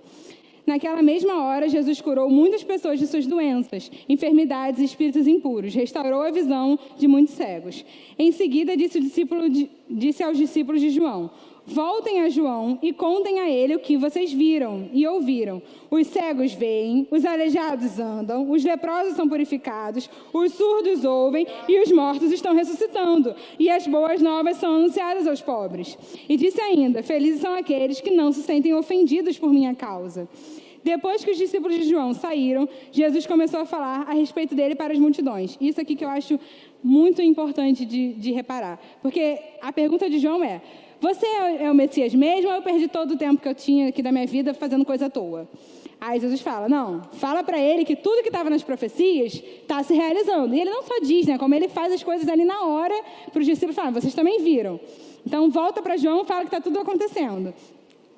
Naquela mesma hora, Jesus curou muitas pessoas de suas doenças, enfermidades e espíritos impuros, restaurou a visão de muitos cegos. Em seguida, disse aos discípulos de João: voltem a João e contem a ele o que vocês viram e ouviram. Os cegos veem, os aleijados andam, os leprosos são purificados, os surdos ouvem e os mortos estão ressuscitando. E as boas novas são anunciadas aos pobres. E disse ainda: felizes são aqueles que não se sentem ofendidos por minha causa. Depois que os discípulos de João saíram, Jesus começou a falar a respeito dele para as multidões. Isso aqui que eu acho muito importante de reparar. Porque a pergunta de João é: você é o Messias mesmo ou eu perdi todo o tempo que eu tinha aqui da minha vida fazendo coisa à toa? Aí Jesus fala: não, fala para ele que tudo que estava nas profecias está se realizando. E ele não só diz, como ele faz as coisas ali na hora para os discípulos falarem: vocês também viram. Então volta para João e fala que está tudo acontecendo.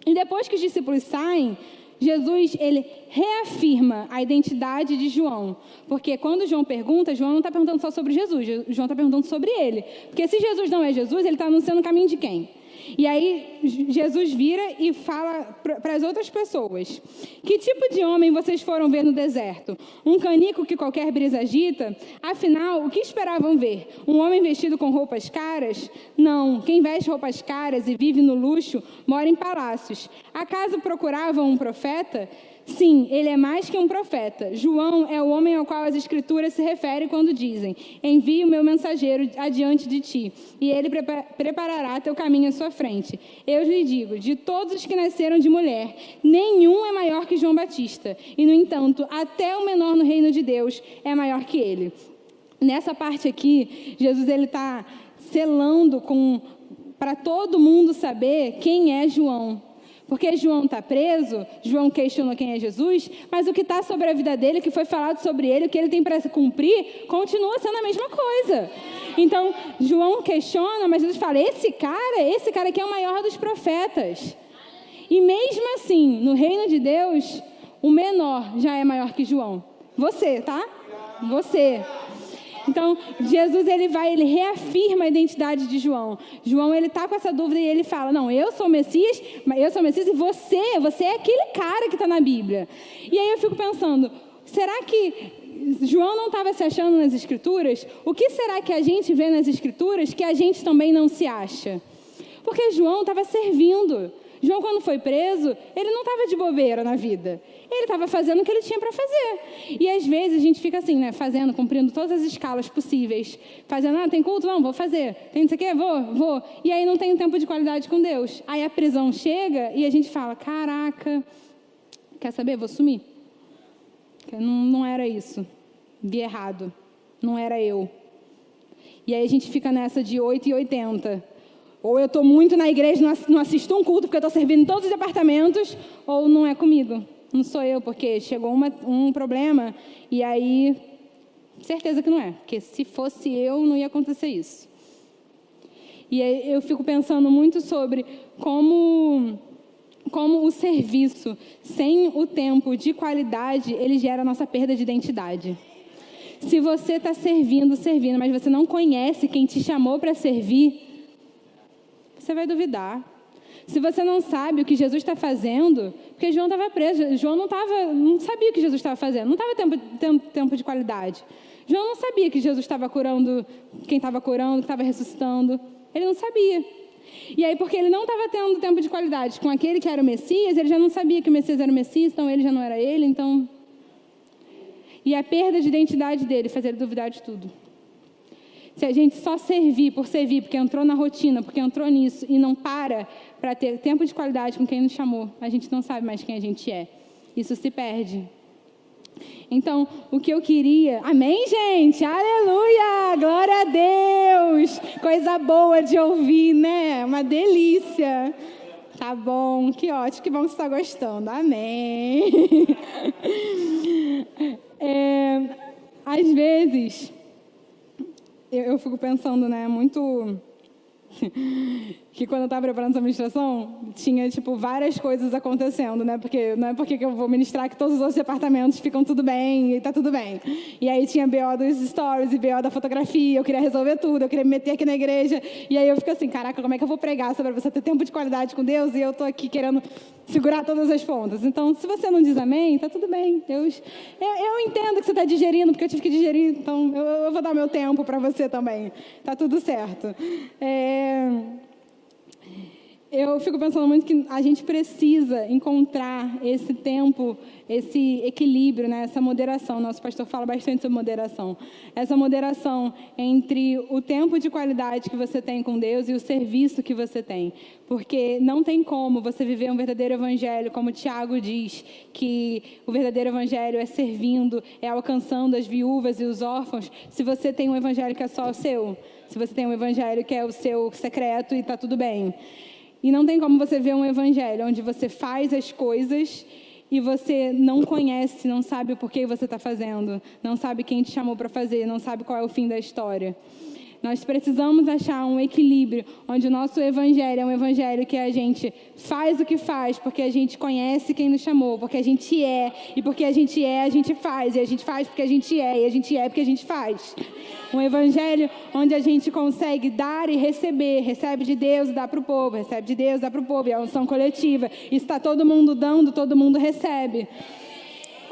E depois que os discípulos saem, Jesus, ele reafirma a identidade de João. Porque quando João pergunta, João não está perguntando só sobre Jesus, João está perguntando sobre ele. Porque se Jesus não é Jesus, ele está anunciando o caminho de quem? E aí Jesus vira e fala para as outras pessoas: que tipo de homem vocês foram ver no deserto? Um canico que qualquer brisa agita? Afinal, o que esperavam ver? Um homem vestido com roupas caras? Não, quem veste roupas caras e vive no luxo mora em palácios. Acaso procuravam um profeta? Sim, ele é mais que um profeta. João é o homem ao qual as Escrituras se referem quando dizem: envie o meu mensageiro adiante de ti, e ele preparará teu caminho à sua frente. Eu lhe digo, de todos os que nasceram de mulher, nenhum é maior que João Batista. E, no entanto, até o menor no reino de Deus é maior que ele. Nessa parte aqui, Jesus está selando para todo mundo saber quem é João. Porque João está preso, João questionou quem é Jesus, mas o que está sobre a vida dele, o que foi falado sobre ele, o que ele tem para cumprir, continua sendo a mesma coisa. Então, João questiona, mas Jesus fala: esse cara aqui é o maior dos profetas. E mesmo assim, no reino de Deus, o menor já é maior que João. Você, tá? Você. Então, Jesus, ele reafirma a identidade de João. João, ele está com essa dúvida e ele fala: não, eu sou o Messias e você é aquele cara que está na Bíblia. E aí eu fico pensando, será que João não estava se achando nas Escrituras? O que será que a gente vê nas Escrituras que a gente também não se acha? Porque João estava servindo. João, quando foi preso, ele não estava de bobeira na vida. Ele estava fazendo o que ele tinha para fazer. E às vezes a gente fica assim, fazendo, cumprindo todas as escalas possíveis. Fazendo: tem culto? Não, vou fazer. Tem isso aqui? Vou. E aí não tem um tempo de qualidade com Deus. Aí a prisão chega e a gente fala: caraca, quer saber? Vou sumir. Não era isso. Vi errado. Não era eu. E aí a gente fica nessa de 8 e 80. Ou eu estou muito na igreja, não assisto um culto porque eu estou servindo em todos os departamentos, ou não é comigo. Não sou eu, porque chegou um problema e aí, certeza que não é. Porque se fosse eu, não ia acontecer isso. E aí eu fico pensando muito sobre como o serviço, sem o tempo de qualidade, ele gera a nossa perda de identidade. Se você está servindo, mas você não conhece quem te chamou para servir, você vai duvidar. Se você não sabe o que Jesus está fazendo, porque João estava preso, João não sabia o que Jesus estava fazendo, não estava tendo tempo de qualidade. João não sabia que Jesus estava curando quem estava curando, que estava ressuscitando. Ele não sabia. E aí, porque ele não estava tendo tempo de qualidade com aquele que era o Messias, ele já não sabia que o Messias era o Messias, então ele já não era ele, então... E a perda de identidade dele fazia ele duvidar de tudo. Se a gente só servir, porque entrou na rotina, porque entrou nisso e não para ter tempo de qualidade com quem nos chamou, a gente não sabe mais quem a gente é. Isso se perde. Então, o que eu queria... Amém, gente? Aleluia! Glória a Deus! Coisa boa de ouvir, né? Uma delícia. Tá bom, que ótimo, que bom que você está gostando. Amém. Às vezes... Eu fico pensando, muito... que quando eu estava preparando essa ministração, tinha, tipo, várias coisas acontecendo, né? Porque não é porque que eu vou ministrar que todos os outros departamentos ficam tudo bem e tá tudo bem. E aí tinha BO dos stories e BO da fotografia, eu queria resolver tudo, eu queria me meter aqui na igreja. E aí eu fico assim, caraca, como é que eu vou pregar sobre você ter tempo de qualidade com Deus e eu tô aqui querendo segurar todas as pontas? Então, se você não diz amém, tá tudo bem. Eu entendo que você está digerindo, porque eu tive que digerir, então eu vou dar meu tempo para você também. Tá tudo certo. Eu fico pensando muito que a gente precisa encontrar esse tempo, esse equilíbrio, né? Essa moderação. Nosso pastor fala bastante sobre moderação. Essa moderação entre o tempo de qualidade que você tem com Deus e o serviço que você tem. Porque não tem como você viver um verdadeiro evangelho, como Tiago diz, que o verdadeiro evangelho é servindo, é alcançando as viúvas e os órfãos, se você tem um evangelho que é só o seu. Se você tem um evangelho que é o seu secreto e está tudo bem. E não tem como você ver um evangelho onde você faz as coisas e você não conhece, não sabe o porquê você está fazendo, não sabe quem te chamou para fazer, não sabe qual é o fim da história. Nós precisamos achar um equilíbrio, onde o nosso evangelho é um evangelho que a gente faz o que faz, porque a gente conhece quem nos chamou, porque a gente é, e porque a gente é, a gente faz, e a gente faz porque a gente é, e a gente é porque a gente faz. Um evangelho onde a gente consegue dar e receber, recebe de Deus e dá para o povo, recebe de Deus e dá para o povo, e é uma unção coletiva, e está todo mundo dando, todo mundo recebe.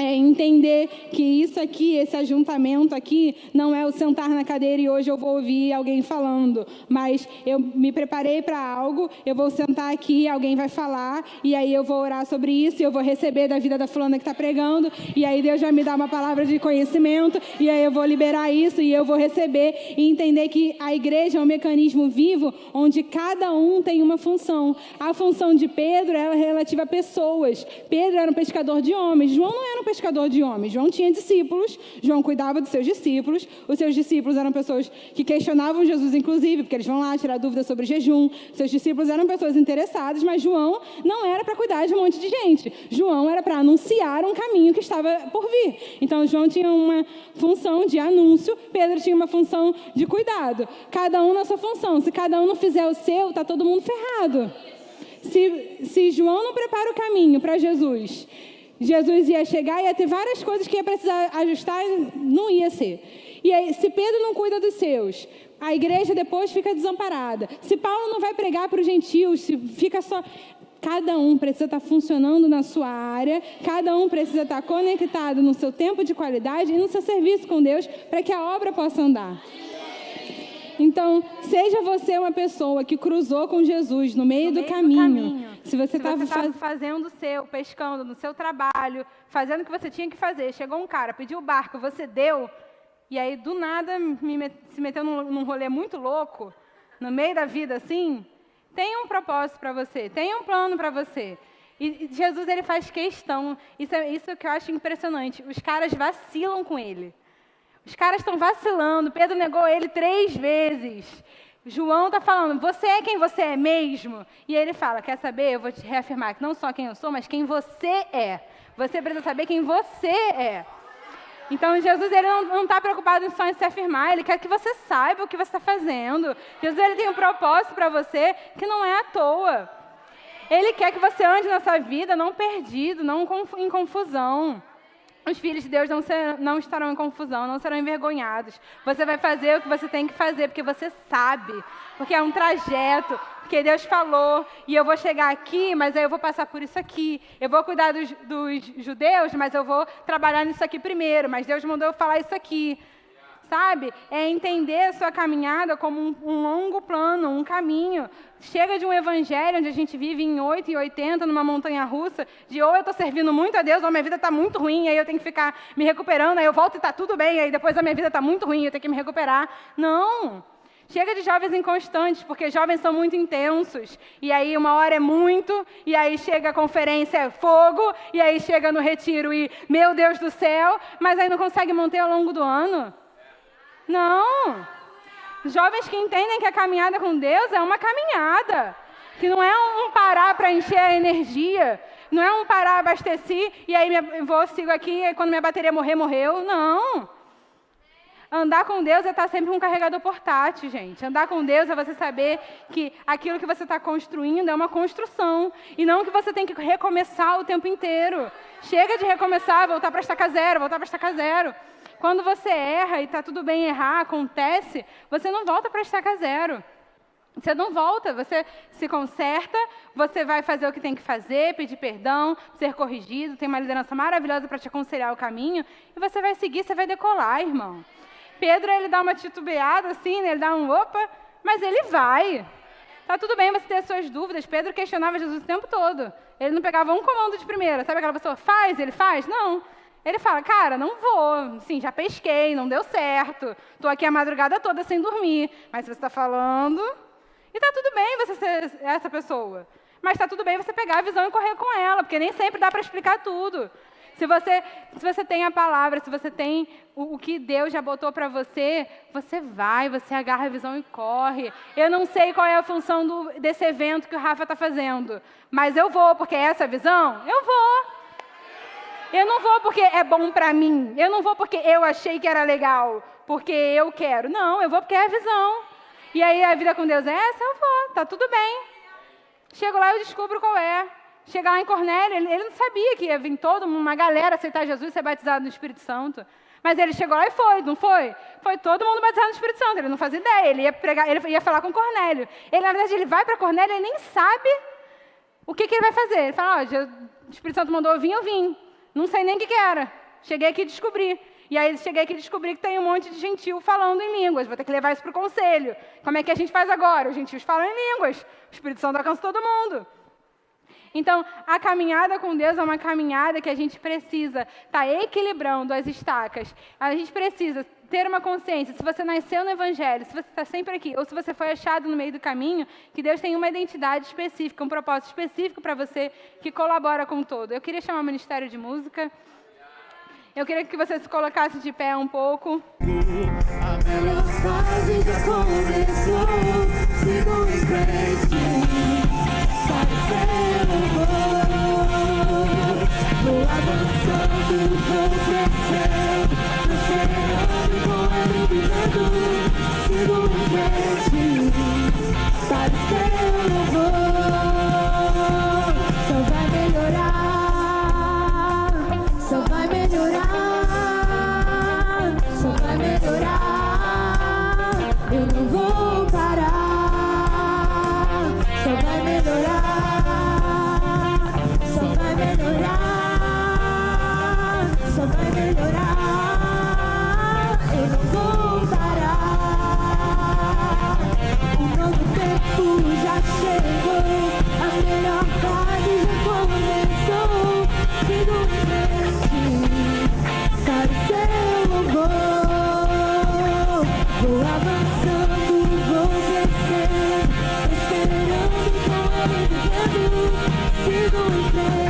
É entender que isso aqui, esse ajuntamento aqui, não é o sentar na cadeira e hoje eu vou ouvir alguém falando, mas eu me preparei para algo, eu vou sentar aqui, alguém vai falar, e aí eu vou orar sobre isso, e eu vou receber da vida da fulana que está pregando, e aí Deus vai me dar uma palavra de conhecimento, e aí eu vou liberar isso, e eu vou receber, e entender que a igreja é um mecanismo vivo, onde cada um tem uma função. A função de Pedro era relativa a pessoas. Pedro era um pescador de homens, João não era um pescador de homens. João tinha discípulos, João cuidava dos seus discípulos, os seus discípulos eram pessoas que questionavam Jesus, inclusive, porque eles vão lá tirar dúvidas sobre jejum, seus discípulos eram pessoas interessadas, mas João não era para cuidar de um monte de gente, João era para anunciar um caminho que estava por vir. Então, João tinha uma função de anúncio, Pedro tinha uma função de cuidado, cada um na sua função. Se cada um não fizer o seu, está todo mundo ferrado. Se João não prepara o caminho para Jesus ia chegar e ia ter várias coisas que ia precisar ajustar, não ia ser. E aí, se Pedro não cuida dos seus, a igreja depois fica desamparada. Se Paulo não vai pregar para os gentios, se fica só... Cada um precisa estar funcionando na sua área, cada um precisa estar conectado no seu tempo de qualidade e no seu serviço com Deus para que a obra possa andar. Então, seja você uma pessoa que cruzou com Jesus no meio do caminho. Se você está fazendo o seu, pescando no seu trabalho, fazendo o que você tinha que fazer, chegou um cara, pediu o barco, você deu, e aí do nada se meteu num rolê muito louco, no meio da vida assim, tem um propósito para você, tem um plano para você. E Jesus, ele faz questão, isso que eu acho impressionante, os caras vacilam com ele. Os caras estão vacilando, Pedro negou ele 3 vezes. João está falando, você é quem você é mesmo? E ele fala, quer saber? Eu vou te reafirmar que não só quem eu sou, mas quem você é. Você precisa saber quem você é. Então, Jesus, ele não está preocupado só em se afirmar, ele quer que você saiba o que você está fazendo. Jesus, ele tem um propósito para você que não é à toa. Ele quer que você ande nessa vida não perdido, não em confusão. Os filhos de Deus não estarão em confusão, não serão envergonhados. Você vai fazer o que você tem que fazer, porque você sabe. Porque é um trajeto, porque Deus falou, e eu vou chegar aqui, mas aí eu vou passar por isso aqui. Eu vou cuidar dos judeus, mas eu vou trabalhar nisso aqui primeiro. Mas Deus mandou eu falar isso aqui. Sabe? É entender a sua caminhada como um longo plano, um caminho. Chega de um evangelho onde a gente vive em 8 e 80 numa montanha-russa, de ou eu estou servindo muito a Deus, ou a minha vida está muito ruim, aí eu tenho que ficar me recuperando, aí eu volto e está tudo bem, aí depois a minha vida está muito ruim, eu tenho que me recuperar. Não! Chega de jovens inconstantes, porque jovens são muito intensos, e aí uma hora é muito, e aí chega a conferência é fogo, e aí chega no retiro e, meu Deus do céu, mas aí não consegue manter ao longo do ano. Não! Jovens que entendem que a caminhada com Deus é uma caminhada, que não é um parar para encher a energia, não é um parar, abastecer, e aí sigo aqui, e quando minha bateria morrer, morreu. Não! Andar com Deus é estar sempre com um carregador portátil, gente. Andar com Deus é você saber que aquilo que você está construindo é uma construção. E não que você tem que recomeçar o tempo inteiro. Chega de recomeçar, voltar para a estaca zero, voltar para a estaca zero. Quando você erra e está tudo bem errar, acontece, você não volta para a estaca zero. Você não volta, você se conserta, você vai fazer o que tem que fazer, pedir perdão, ser corrigido, tem uma liderança maravilhosa para te aconselhar o caminho, e você vai seguir, você vai decolar, irmão. Pedro, ele dá uma titubeada assim, né? Ele dá um opa, mas ele vai. Tá tudo bem você ter as suas dúvidas. Pedro questionava Jesus o tempo todo. Ele não pegava um comando de primeira. Sabe aquela pessoa, faz, ele faz? Não. Ele fala, cara, não vou, sim, já pesquei, não deu certo, estou aqui a madrugada toda sem dormir, mas se você está falando... E está tudo bem você ser essa pessoa. Mas está tudo bem você pegar a visão e correr com ela, porque nem sempre dá para explicar tudo. Se você tem a palavra, se você tem o que Deus já botou para você, você vai, você agarra a visão e corre. Eu não sei qual é a função desse evento que o Rafa está fazendo, mas eu vou, porque é essa visão, eu vou. Eu não vou porque é bom para mim. Eu não vou porque eu achei que era legal, porque eu quero. Não, eu vou porque é a visão. E aí a vida com Deus é essa? Eu vou, tá tudo bem. Chego lá e eu descubro qual é. Chegar lá em Cornélio, ele não sabia que ia vir toda uma galera aceitar Jesus e ser batizado no Espírito Santo. Mas ele chegou lá e foi, não foi? Foi todo mundo batizado no Espírito Santo, ele não fazia ideia, ele ia pregar, ele ia falar com Cornélio. Ele, na verdade, ele vai para Cornélio e nem sabe o que ele vai fazer. Ele fala, o Espírito Santo mandou eu vim. Não sei nem o que era. Cheguei aqui e descobri. E aí cheguei aqui e descobri que tem um monte de gentil falando em línguas. Vou ter que levar isso para o conselho. Como é que a gente faz agora? Os gentios falam em línguas. O Espírito Santo alcança todo mundo. Então, a caminhada com Deus é uma caminhada que a gente precisa estar equilibrando as estacas. A gente precisa ter uma consciência, se você nasceu no Evangelho, se você está sempre aqui, ou se você foi achado no meio do caminho, que Deus tem uma identidade específica, um propósito específico para você, que colabora com o todo. Eu queria chamar o Ministério de Música. Eu queria que você se colocasse de pé um pouco. A melhor fase já começou, sigo em frente, parecendo vou avançando, vou crescendo, prosperando, vou vivendo, sigo em frente, parecendo só vai melhorar, só vai melhorar. Só vai melhorar, eu não vou parar. Só vai melhorar, só vai melhorar, só vai melhorar, eu não vou parar. Um novo tempo já chegou, a melhor fase já começou. Sigo em frente, para o céu eu vou avançando, vou crescendo, esperando, vou vivendo, sigo em frente.